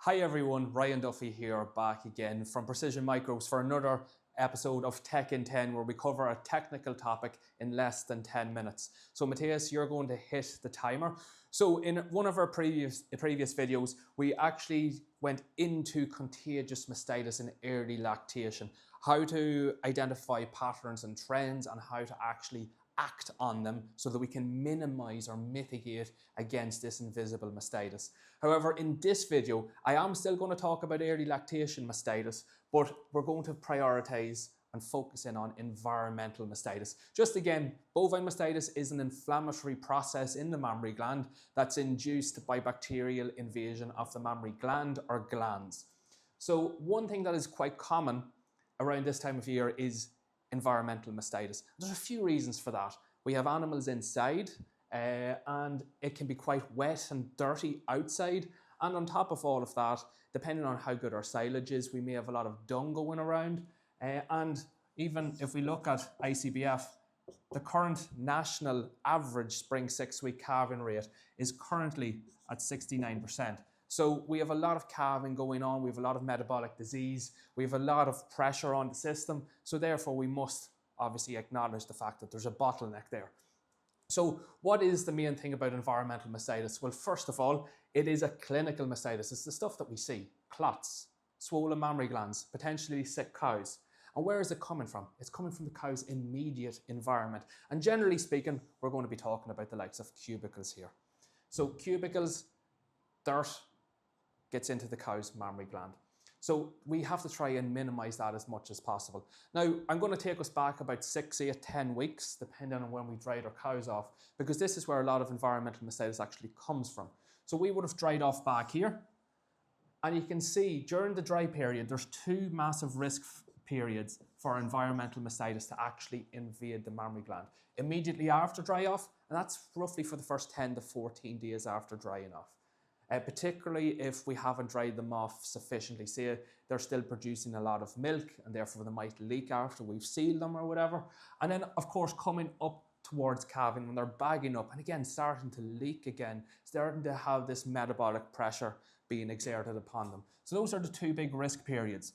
Hi everyone, Ryan Duffy here, back again from Precision Microbes for another episode of Tech in 10 where we cover a technical topic in less than 10 minutes. So Matthias, you're going to hit the timer. So in one of our previous videos, we actually went into contagious mastitis and early lactation, how to identify patterns and trends and how to actually act on them so that we can minimize or mitigate against this invisible mastitis. However, in this video, I am still going to talk about early lactation mastitis, but we're going to prioritize and focus in on environmental mastitis. Just again, bovine mastitis is an inflammatory process in the mammary gland that's induced by bacterial invasion of the mammary gland or glands. So one thing that is quite common around this time of year is environmental mastitis. There's a few reasons for that. We have animals inside and it can be quite wet and dirty outside. And on top of all of that, depending on how good our silage is, we may have a lot of dung going around. And even if we look at ICBF, the current national average spring 6-week calving rate is currently at 69%. So we have a lot of calving going on, we have a lot of metabolic disease, we have a lot of pressure on the system, so therefore we must obviously acknowledge the fact that there's a bottleneck there. So what is the main thing about environmental mastitis? Well, first of all, it is a clinical mastitis. It's the stuff that we see: clots, swollen mammary glands, potentially sick cows. And where is it coming from? It's coming from the cow's immediate environment. And generally speaking, we're going to be talking about the likes of cubicles here. So cubicles, dirt, gets into the cow's mammary gland. So we have to try and minimize that as much as possible. Now, I'm going to take us back about 6, 8, 10 weeks, depending on when we dried our cows off, because this is where a lot of environmental mastitis actually comes from. So we would have dried off back here, and you can see during the dry period, there's 2 massive risk periods for environmental mastitis to actually invade the mammary gland. Immediately after dry off, and that's roughly for the first 10 to 14 days after drying off. Particularly if we haven't dried them off sufficiently. Say they're still producing a lot of milk and therefore they might leak after we've sealed them or whatever. And then of course coming up towards calving when they're bagging up and again starting to leak again, starting to have this metabolic pressure being exerted upon them. So those are the 2 big risk periods.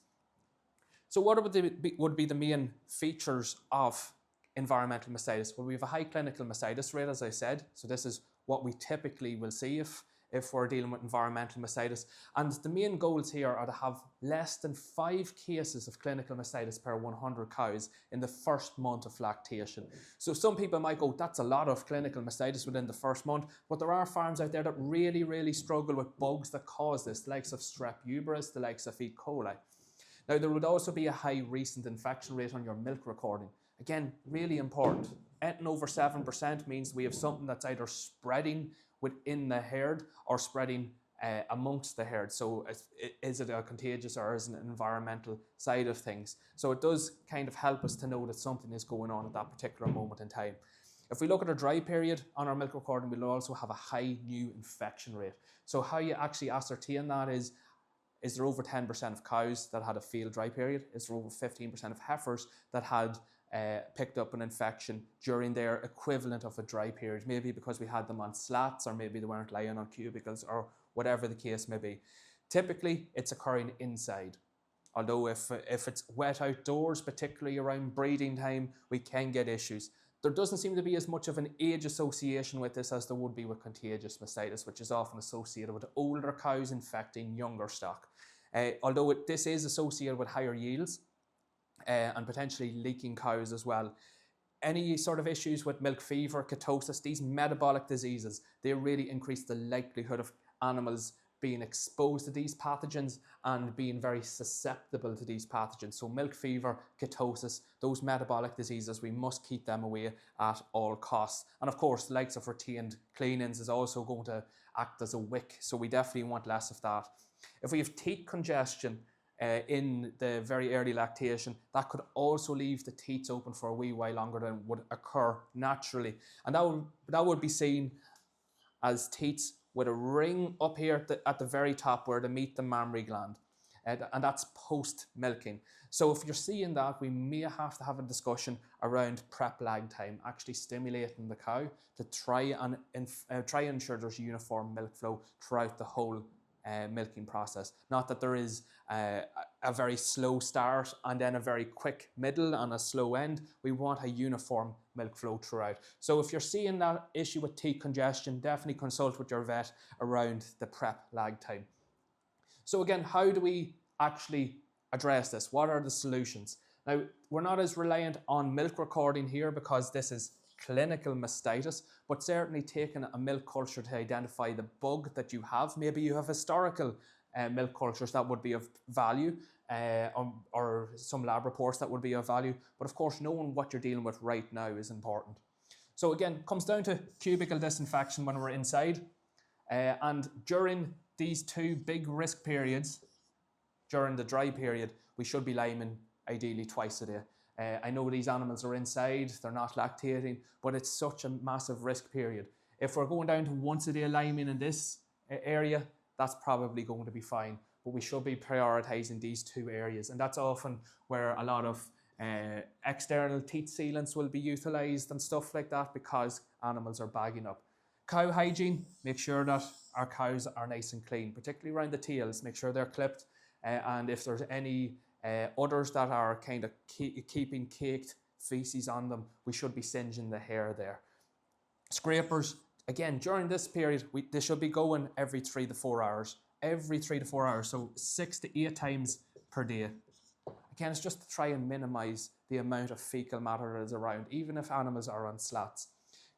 So what would be the main features of environmental mastitis? Well, we have a high clinical mastitis rate, as I said. So this is what we typically will see if we're dealing with environmental mastitis. And the main goals here are to have less than 5 cases of clinical mastitis per 100 cows in the first month of lactation. So some people might go, that's a lot of clinical mastitis within the first month, but there are farms out there that really struggle with bugs that cause this, the likes of strep uberis, the likes of E. coli. Now, there would also be a high recent infection rate on your milk recording. Again, really important. Anything over 7% means we have something that's either spreading within the herd or spreading amongst the herd. So is it a contagious or is it an environmental side of things? So it does kind of help us to know that something is going on at that particular moment in time. If we look at a dry period on our milk recording, we'll also have a high new infection rate. So how you actually ascertain that is there over 10% of cows that had a failed dry period? Is there over 15% of heifers that had picked up an infection during their equivalent of a dry period? Maybe because we had them on slats, or maybe they weren't lying on cubicles, or whatever the case may be. Typically, it's occurring inside. Although if it's wet outdoors, particularly around breeding time, we can get issues. There doesn't seem to be as much of an age association with this as there would be with contagious mastitis, which is often associated with older cows infecting younger stock. Although this is associated with higher yields and potentially leaking cows as well. Any sort of issues with milk fever, ketosis, these metabolic diseases, they really increase the likelihood of animals being exposed to these pathogens and being very susceptible to these pathogens. So milk fever, ketosis, those metabolic diseases, we must keep them away at all costs. And of course, the likes of retained cleanings is also going to act as a wick, so we definitely want less of that. If we have teat congestion in the very early lactation, that could also leave the teats open for a wee while longer than would occur naturally. And that would be seen as teats with a ring up here at the very top where they meet the mammary gland. And that's post-milking. So if you're seeing that, we may have to have a discussion around prep lag time, actually stimulating the cow to try and ensure there's uniform milk flow throughout the whole milking process. Not that there is a very slow start and then a very quick middle and a slow end. We want a uniform milk flow throughout. So if you're seeing that issue with teat congestion, definitely consult with your vet around the prep lag time. So again, how do we actually address this? What are the solutions? Now, we're not as reliant on milk recording here because this is clinical mastitis, but certainly taking a milk culture to identify the bug that you have. Maybe you have historical milk cultures that would be of value, or some lab reports that would be of value. But of course, knowing what you're dealing with right now is important. So again, comes down to cubicle disinfection when we're inside. And during these 2 big risk periods, during the dry period, we should be liming ideally twice a day. I know these animals are inside, they're not lactating, but it's such a massive risk period. If we're going down to once a day liming in this area, that's probably going to be fine, but we should be prioritizing these 2 areas. And that's often where a lot of external teat sealants will be utilized and stuff like that because animals are bagging up. Cow hygiene, make sure that our cows are nice and clean, particularly around the tails, make sure they're clipped. And if there's any others that are kind of keeping caked feces on them, we should be singeing the hair there. Scrapers, again, during this period, they should be going every 3 to 4 hours. Every 3 to 4 hours, so 6 to 8 times per day. Again, it's just to try and minimize the amount of fecal matter that is around, even if animals are on slats.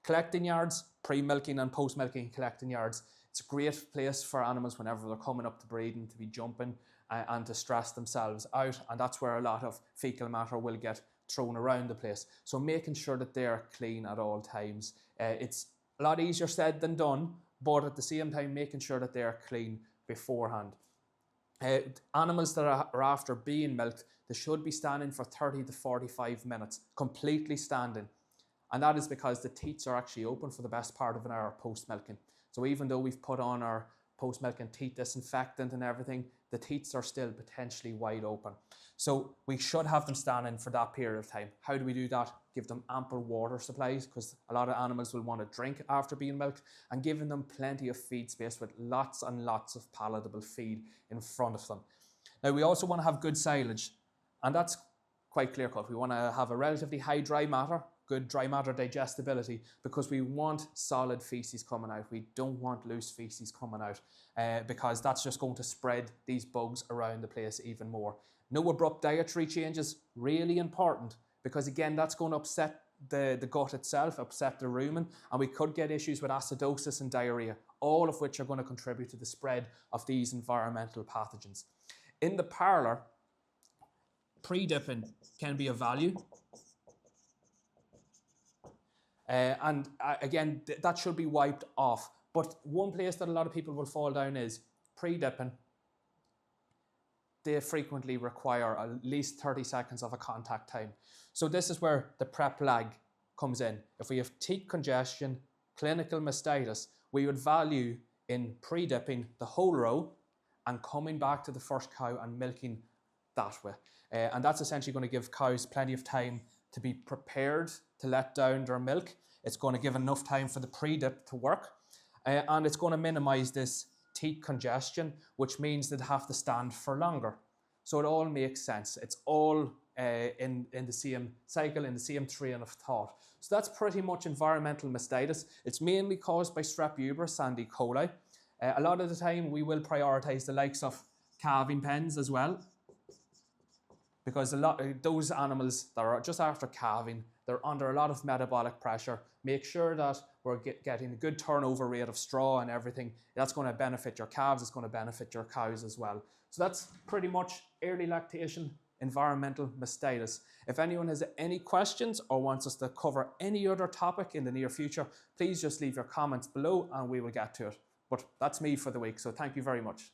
Collecting yards, pre-milking and post-milking collecting yards. It's a great place for animals whenever they're coming up to breeding to be jumping and to stress themselves out, and that's where a lot of fecal matter will get thrown around the place. So making sure that they're clean at all times. It's a lot easier said than done, but at the same time making sure that they're clean beforehand. Animals that are after being milked, they should be standing for 30 to 45 minutes, completely standing. And that is because the teats are actually open for the best part of an hour post-milking. So even though we've put on our post-milking teat disinfectant and everything, the teats are still potentially wide open. So we should have them standing for that period of time. How do we do that? Give them ample water supplies, because a lot of animals will want to drink after being milked, and giving them plenty of feed space with lots and lots of palatable feed in front of them. Now we also want to have good silage, and that's quite clear cut. We want to have a relatively high dry matter, good dry matter digestibility, because we want solid feces coming out. We don't want loose feces coming out because that's just going to spread these bugs around the place even more. No abrupt dietary changes, really important, because again, that's going to upset the gut itself, upset the rumen, and we could get issues with acidosis and diarrhea, all of which are going to contribute to the spread of these environmental pathogens. In the parlour, pre-dipping can be of value. Again, that should be wiped off. But one place that a lot of people will fall down is pre-dipping. They frequently require at least 30 seconds of a contact time. So this is where the prep lag comes in. If we have teat congestion, clinical mastitis, we would value in pre-dipping the whole row and coming back to the first cow and milking that way. And that's essentially going to give cows plenty of time to be prepared to let down their milk. It's going to give enough time for the pre-dip to work, and it's going to minimize this teat congestion, which means they'd have to stand for longer. So it all makes sense. It's all in the same cycle, in the same train of thought. So that's pretty much environmental mastitis. It's mainly caused by strep uterus and E. coli. A lot of the time we will prioritize the likes of calving pens as well, because those animals that are just after calving, they're under a lot of metabolic pressure. Make sure that we're getting a good turnover rate of straw and everything. That's going to benefit your calves, it's going to benefit your cows as well. So that's pretty much early lactation, environmental mastitis. If anyone has any questions or wants us to cover any other topic in the near future, please just leave your comments below and we will get to it. But that's me for the week, so thank you very much.